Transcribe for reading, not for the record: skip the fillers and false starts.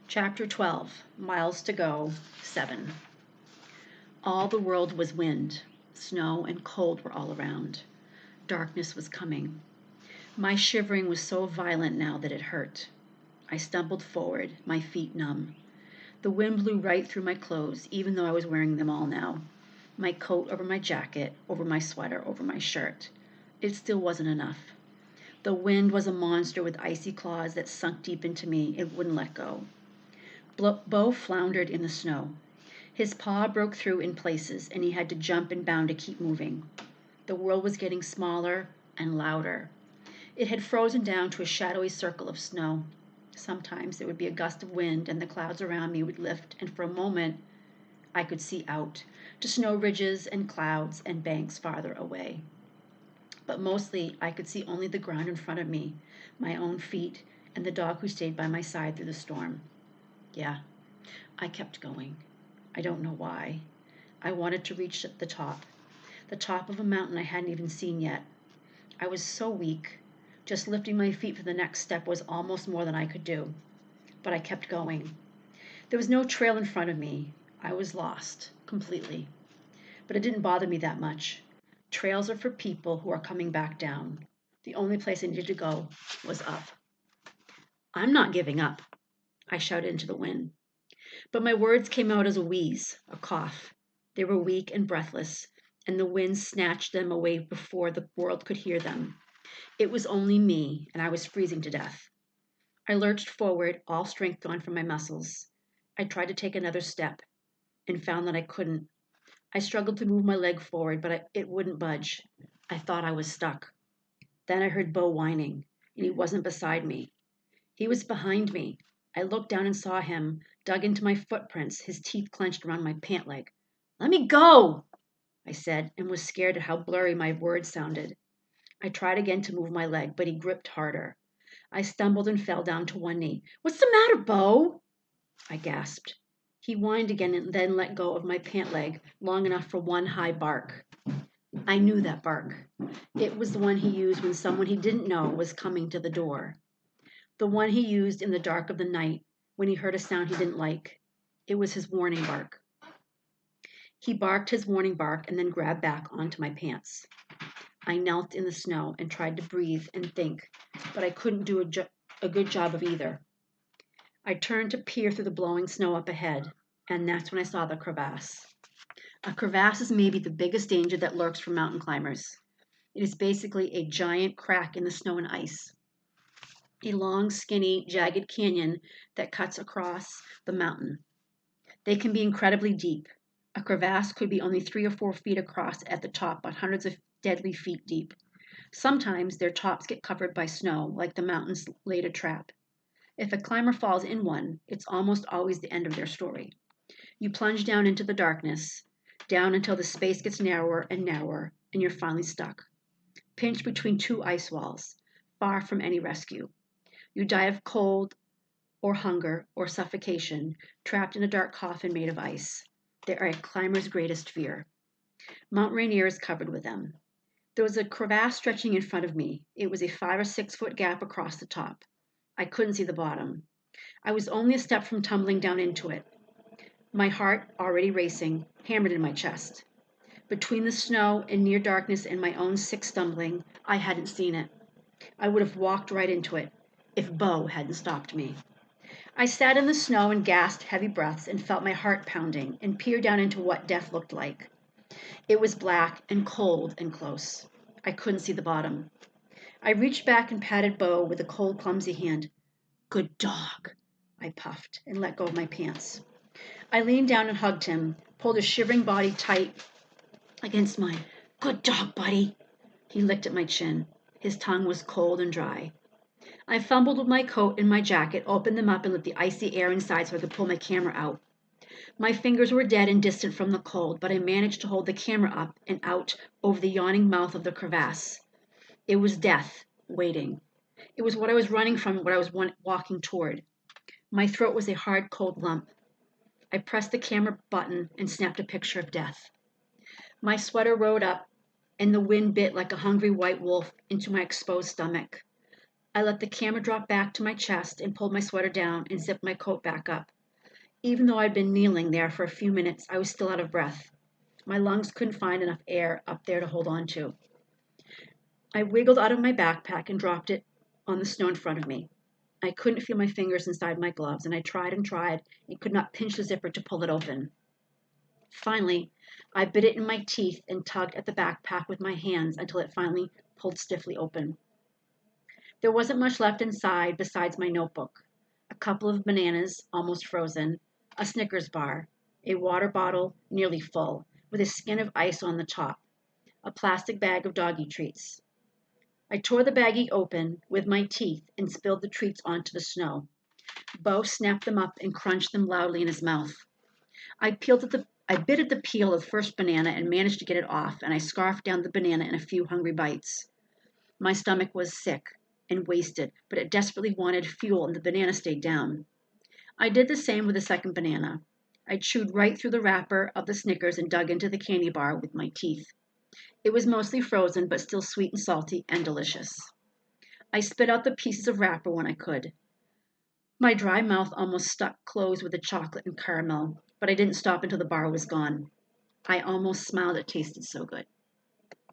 Chapter 12, Miles to Go, 7. All the world was wind. Snow and cold were all around. Darkness was coming. My shivering was so violent now that it hurt. I stumbled forward, my feet numb. The wind blew right through my clothes, even though I was wearing them all now. My coat over my jacket, over my sweater, over my shirt. It still wasn't enough. The wind was a monster with icy claws that sunk deep into me. It wouldn't let go. Bo floundered in the snow. His paw broke through in places, and he had to jump and bound to keep moving. The world was getting smaller and louder. It had frozen down to a shadowy circle of snow. Sometimes there would be a gust of wind, and the clouds around me would lift, and for a moment I could see out to snow ridges and clouds and banks farther away. But mostly I could see only the ground in front of me, my own feet, and the dog who stayed by my side through the storm. Yeah, I kept going. I don't know why. I wanted to reach the top of a mountain I hadn't even seen yet. I was so weak. Just lifting my feet for the next step was almost more than I could do. But I kept going. There was no trail in front of me. I was lost, completely. But it didn't bother me that much. Trails are for people who are coming back down. The only place I needed to go was up. I'm not giving up, I shouted into the wind. But my words came out as a wheeze, a cough. They were weak and breathless, and the wind snatched them away before the world could hear them. It was only me, and I was freezing to death. I lurched forward, all strength gone from my muscles. I tried to take another step and found that I couldn't. I struggled to move my leg forward, but it wouldn't budge. I thought I was stuck. Then I heard Bo whining, and he wasn't beside me. He was behind me. I looked down and saw him, dug into my footprints, his teeth clenched around my pant leg. "Let me go," I said, and was scared at how blurry my words sounded. I tried again to move my leg, but he gripped harder. I stumbled and fell down to one knee. "What's the matter, Bo?" I gasped. He whined again and then let go of my pant leg long enough for one high bark. I knew that bark. It was the one he used when someone he didn't know was coming to the door. The one he used in the dark of the night when he heard a sound he didn't like. It was his warning bark. He barked his warning bark and then grabbed back onto my pants. I knelt in the snow and tried to breathe and think, but I couldn't do a good job of either. I turned to peer through the blowing snow up ahead, and that's when I saw the crevasse. A crevasse is maybe the biggest danger that lurks for mountain climbers. It is basically a giant crack in the snow and ice. A long, skinny, jagged canyon that cuts across the mountain. They can be incredibly deep. A crevasse could be only 3 or 4 feet across at the top, but hundreds of deadly feet deep. Sometimes their tops get covered by snow, like the mountains laid a trap. If a climber falls in one, it's almost always the end of their story. You plunge down into the darkness, down until the space gets narrower and narrower, and you're finally stuck, pinched between 2 ice walls, far from any rescue. You die of cold or hunger or suffocation, trapped in a dark coffin made of ice. They are a climber's greatest fear. Mount Rainier is covered with them. There was a crevasse stretching in front of me. It was a 5 or 6 foot gap across the top. I couldn't see the bottom. I was only a step from tumbling down into it. My heart, already racing, hammered in my chest. Between the snow and near darkness and my own sick stumbling, I hadn't seen it. I would have walked right into it if Bo hadn't stopped me. I sat in the snow and gasped heavy breaths and felt my heart pounding and peered down into what death looked like. It was black and cold and close. I couldn't see the bottom. I reached back and patted Bo with a cold, clumsy hand. "Good dog," I puffed and let go of my pants. I leaned down and hugged him, pulled his shivering body tight against mine. "Good dog, buddy." He licked at my chin. His tongue was cold and dry. I fumbled with my coat and my jacket, opened them up, and let the icy air inside so I could pull my camera out. My fingers were dead and distant from the cold, but I managed to hold the camera up and out over the yawning mouth of the crevasse. It was death, waiting. It was what I was running from, what I was walking toward. My throat was a hard, cold lump. I pressed the camera button and snapped a picture of death. My sweater rode up, and the wind bit like a hungry white wolf into my exposed stomach. I let the camera drop back to my chest and pulled my sweater down and zipped my coat back up. Even though I'd been kneeling there for a few minutes, I was still out of breath. My lungs couldn't find enough air up there to hold on to. I wiggled out of my backpack and dropped it on the snow in front of me. I couldn't feel my fingers inside my gloves, and I tried and could not pinch the zipper to pull it open. Finally, I bit it in my teeth and tugged at the backpack with my hands until it finally pulled stiffly open. There wasn't much left inside besides my notebook, a couple of bananas, almost frozen, a Snickers bar, a water bottle nearly full, with a skin of ice on the top, a plastic bag of doggy treats. I tore the baggie open with my teeth and spilled the treats onto the snow. Bo snapped them up and crunched them loudly in his mouth. I bit at the peel of the first banana and managed to get it off, and I scarfed down the banana in a few hungry bites. My stomach was sick and wasted, but it desperately wanted fuel, and the banana stayed down. I did the same with the second banana. I chewed right through the wrapper of the Snickers and dug into the candy bar with my teeth. It was mostly frozen, but still sweet and salty and delicious. I spit out the pieces of wrapper when I could. My dry mouth almost stuck closed with the chocolate and caramel, but I didn't stop until the bar was gone. I almost smiled, it tasted so good.